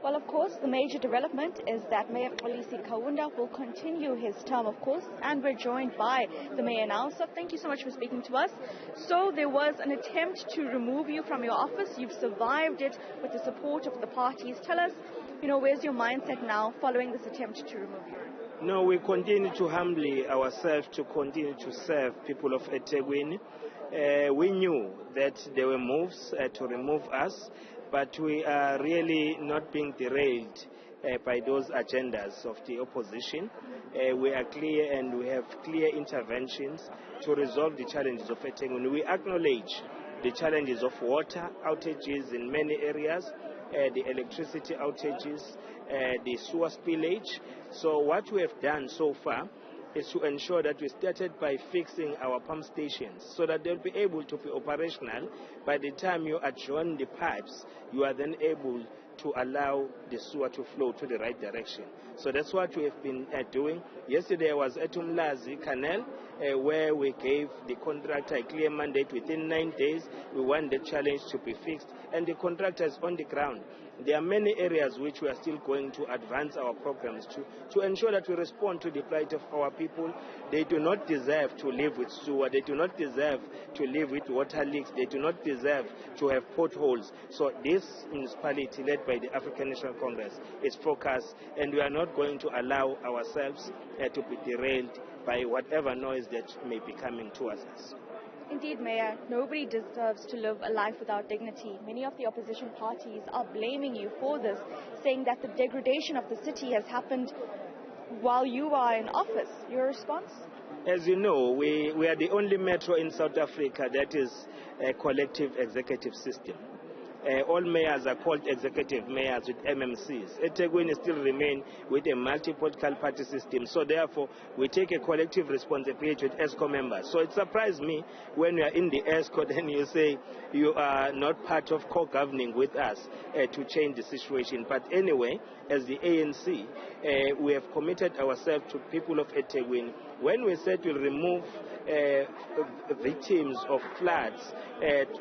Well, of course, the major development is that Mayor Mxolisi Kaunda will continue his term, of course, and we're joined by the mayor now. So thank you so much for speaking to us. So there was an attempt to remove you from your office. You've survived it with the support of the parties. Tell us, where's your mindset now following this attempt to remove you? No, we continue to humbly ourselves to continue to serve people of EThekwini. We knew that there were moves to remove us, but we are really not being derailed by those agendas of the opposition. We are clear and we have clear interventions to resolve the challenges of EThekwini. We acknowledge the challenges of water outages in many areas, the electricity outages, the sewer spillage. So what we have done so far is to ensure that we started by fixing our pump stations so that they'll be able to be operational. By the time you adjourn the pipes, you are then able to allow the sewer to flow to the right direction. So that's what we have been doing. Yesterday I was at Umlazi Canal where we gave the contractor a clear mandate within 9 days. We want the challenge to be fixed and the contractor is on the ground. There are many areas which we are still going to advance our programs to ensure that we respond to the plight of our people. They do not deserve to live with sewer. They do not deserve to live with water leaks. They do not deserve to have potholes. So this municipality led by the African National Congress is focused, and we are not going to allow ourselves to be derailed by whatever noise that may be coming towards us. Indeed, Mayor, nobody deserves to live a life without dignity. Many of the opposition parties are blaming you for this, saying that the degradation of the city has happened while you are in office. Your response? As you know, we are the only metro in South Africa that is a collective executive system. All mayors are called executive mayors with MMCs. EThekwini still remain with a multi-political party system. So therefore, we take a collective responsibility with ESCO members. So it surprised me when you are in the ESCO and you say you are not part of co-governing with us to change the situation. But anyway, as the ANC, we have committed ourselves to people of EThekwini. When we said we'll remove victims of floods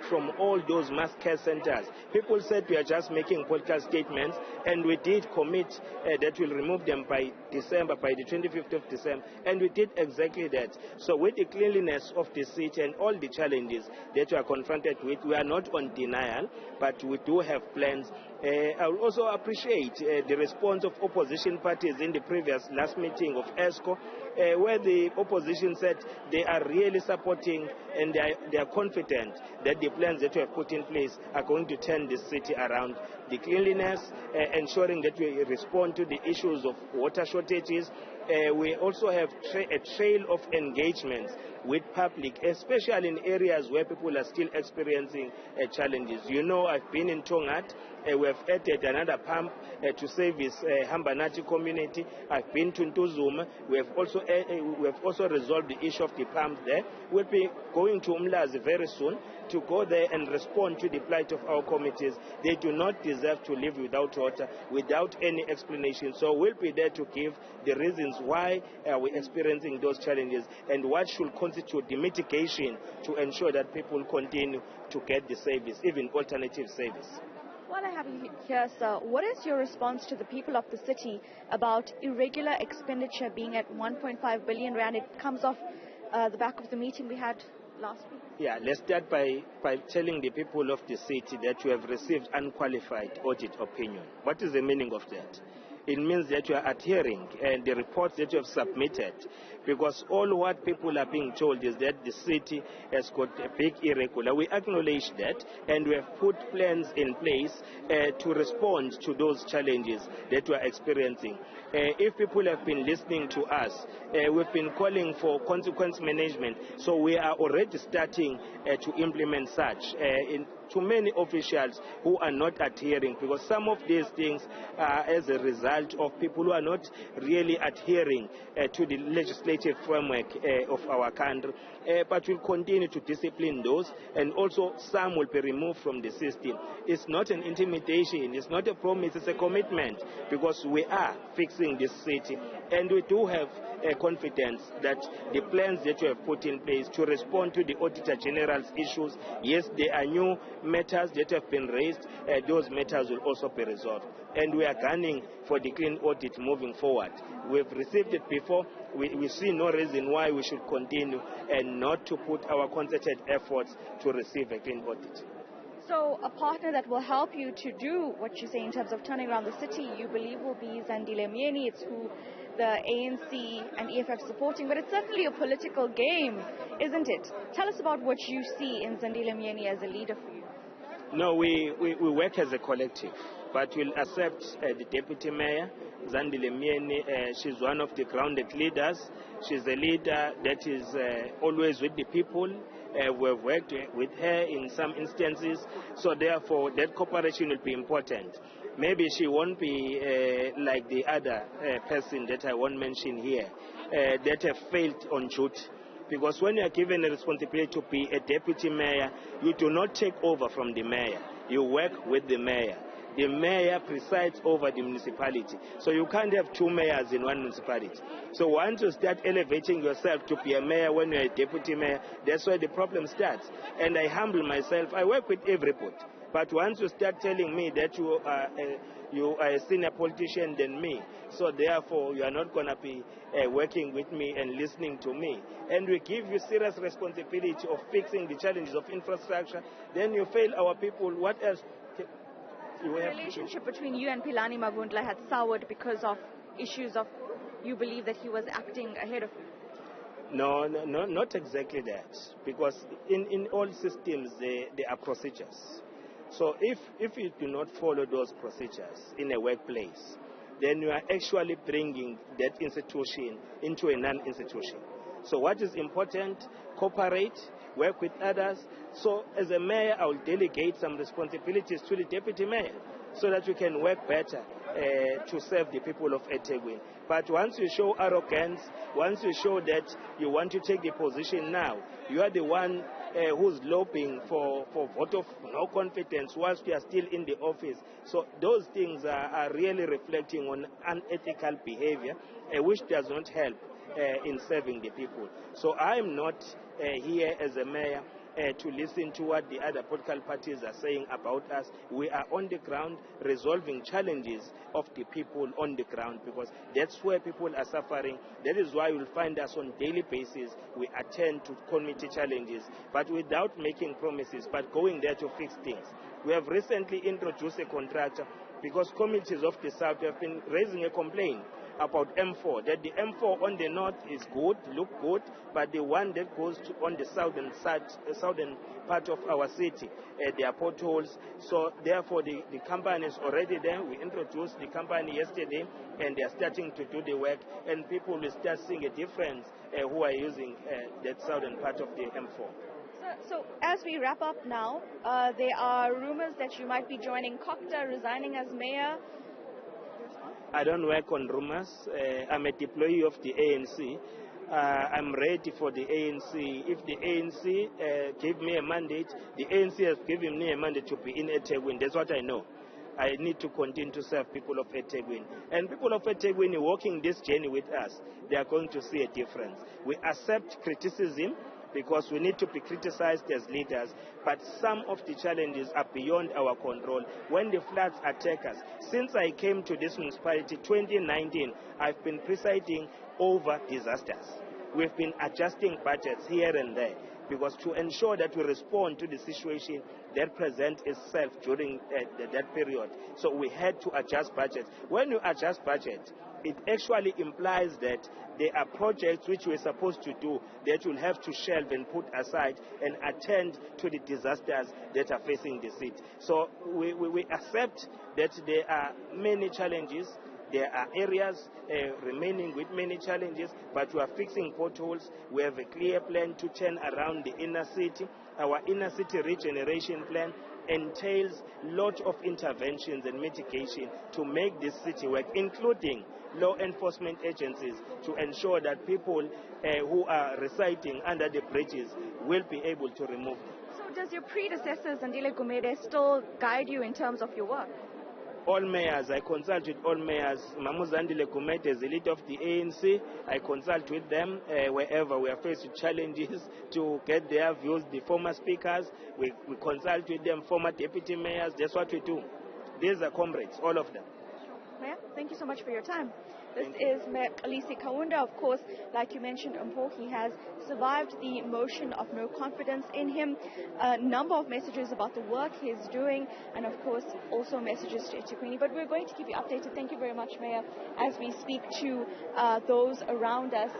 from all those mass care centers, people said we are just making political statements, and we did commit that we'll remove them by December, by the 25th of December, and we did exactly that. So with the cleanliness of the city and all the challenges that we are confronted with, we are not on denial, but we do have plans. I will also appreciate the response of opposition parties in the last meeting of ESCO, where the opposition said they are really supporting and they are confident that the plans that we have put in place are going to turn this city around. The cleanliness, ensuring that we respond to the issues of water shortages. We also have a trail of engagements with public, especially in areas where people are still experiencing challenges. You know, I've been in Tongat. We have added another pump to service Hambanati community. I've been to Newzroom. We have also resolved the issue of the pumps there. We'll be going to Umlazi very soon to go there and respond to the plight of our communities. They do not deserve to live without water, without any explanation. So we'll be there to give the reasons why we're experiencing those challenges and what should constitute the mitigation to ensure that people continue to get the service, even alternative service. While I have you here, sir, what is your response to the people of the city about irregular expenditure being at 1.5 billion rand? It comes off the back of the meeting we had last week. Yeah, let's start by telling the people of the city that you have received unqualified audit opinion. What is the meaning of that? It means that you are adhering and the reports that you have submitted, because all what people are being told is that the city has got a big irregular. We acknowledge that, and we have put plans in place to respond to those challenges that we are experiencing. If people have been listening to us, we've been calling for consequence management, so we are already starting to implement such. To many officials who are not adhering, because some of these things are as a result of people who are not really adhering to the legislative framework of our country. But we'll continue to discipline those, and also some will be removed from the system. It's not an intimidation, it's not a promise, it's a commitment, because we are fixing this city, and we do have confidence that the plans that you have put in place to respond to the Auditor General's issues, yes, they are new, matters that have been raised, those matters will also be resolved. And we are gunning for the clean audit moving forward. We've received it before. We see no reason why we should continue and not to put our concerted efforts to receive a clean audit. So a partner that will help you to do what you say in terms of turning around the city, you believe will be Zandile Myeni. It's who the ANC and EFF supporting, but it's certainly a political game, isn't it? Tell us about what you see in Zandile Myeni as a leader for you. No, we work as a collective, but we'll accept the Deputy Mayor, Zandile Myeni. She's one of the grounded leaders. She's a leader that is always with the people. We've worked with her in some instances, so therefore that cooperation will be important. Maybe she won't be like the other person that I won't mention here, that have failed on duty. Because when you are given a responsibility to be a deputy mayor, you do not take over from the mayor. You work with the mayor. The mayor presides over the municipality. So you can't have two mayors in one municipality. So once you start elevating yourself to be a mayor when you're a deputy mayor, that's where the problem starts. And I humble myself. I work with everybody. But once you start telling me that you are a senior politician than me, so therefore you are not going to be working with me and listening to me, and we give you serious responsibility of fixing the challenges of infrastructure, then you fail our people. What else? The relationship between you and Philani Mavundla had soured because of issues of you believe that he was acting ahead of you? No, not exactly that. Because in all systems there are procedures. So if you do not follow those procedures in a workplace, then you are actually bringing that institution into a non-institution. So what is important, cooperate, work with others. So as a mayor, I will delegate some responsibilities to the deputy mayor so that we can work better to serve the people of EThekwini. But once you show arrogance, once you show that you want to take the position now, you are the one who's lobbying for vote of no confidence whilst you are still in the office. So those things are really reflecting on unethical behavior, which does not help in serving the people. So I'm not here as a mayor to listen to what the other political parties are saying about us. We are on the ground resolving challenges of the people on the ground, because that's where people are suffering. That is why you'll find us on daily basis. We attend to community challenges, but without making promises, but going there to fix things. We have recently introduced a contractor because communities of the south have been raising a complaint about M4, that the M4 on the north is good, look good, but the one that goes on the southern part of our city, there are potholes. So therefore the company is already there. We introduced the company yesterday, and they are starting to do the work, and people will start seeing a difference who are using that southern part of the M4. So as we wrap up now, there are rumors that you might be joining Kaunda, resigning as mayor. I don't work on rumors. I'm a deployee of the ANC. I'm ready for the ANC. If the ANC gave me a mandate, the ANC has given me a mandate to be in EThekwini. That's what I know. I need to continue to serve people of EThekwini. And people of EThekwini walking this journey with us, they are going to see a difference. We accept criticism, because we need to be criticized as leaders, but some of the challenges are beyond our control. When the floods attack us, since I came to this municipality 2019, I've been presiding over disasters. We've been adjusting budgets here and there, because to ensure that we respond to the situation that presents itself during that period. So we had to adjust budgets. When you adjust budget, it actually implies that there are projects which we're supposed to do that we'll have to shelve and put aside and attend to the disasters that are facing the city. So we accept that there are many challenges. There are areas remaining with many challenges, but we are fixing potholes. We have a clear plan to turn around the inner city. Our inner city regeneration plan entails lots of interventions and mitigation to make this city work, including law enforcement agencies, to ensure that people who are residing under the bridges will be able to remove them. So does your predecessors, Zandile Gumede, still guide you in terms of your work? all mayors. I consult with all mayors. Mamuzandile Gumete is the leader of the ANC. I consult with them wherever we are faced with challenges to get their views. The former speakers, we consult with them, former deputy mayors. That's what we do. These are comrades, all of them. Mayor, thank you so much for your time. This is Mayor Mxolisi Kaunda. Of course, like you mentioned, he has survived the motion of no confidence in him. A number of messages about the work he's doing, and of course, also messages to EThekwini. But we're going to keep you updated. Thank you very much, Mayor, as we speak to those around us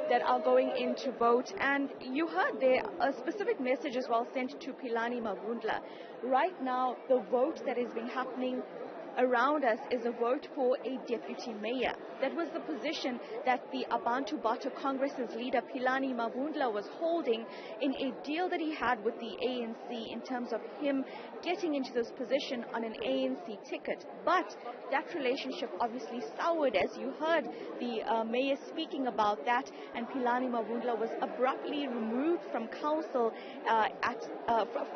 that are going in to vote. And you heard there a specific message as well sent to Philani Mavundla. Right now, the vote that has been happening around us is a vote for a deputy mayor. That was the position that the Abantu Bata Congress's leader Philani Mavundla was holding in a deal that he had with the ANC in terms of him getting into this position on an ANC ticket. But that relationship obviously soured, as you heard the mayor speaking about that, and Philani Mavundla was abruptly removed from council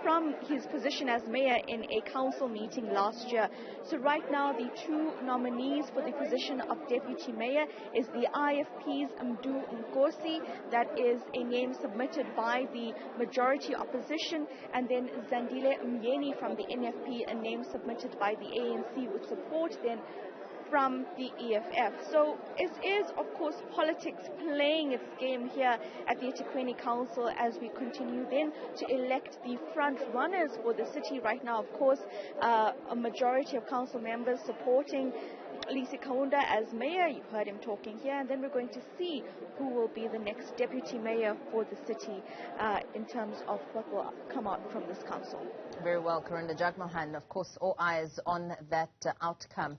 from his position as mayor in a council meeting last year. So right now, the two nominees for the position of deputy mayor is the IFP's Mdu Nkosi, that is a name submitted by the majority opposition, and then Zandile Myeni from the NFP, a name submitted by the ANC with support then from the EFF. So it is, of course, politics playing its game here at the EThekwini Council as we continue then to elect the front runners for the city. Right now, of course, a majority of council members supporting Mxolisi Kaunda as mayor. You've heard him talking here, and then we're going to see who will be the next deputy mayor for the city in terms of what will come out from this council. Very well, Karinda Jagmohan. Of course, all eyes on that outcome.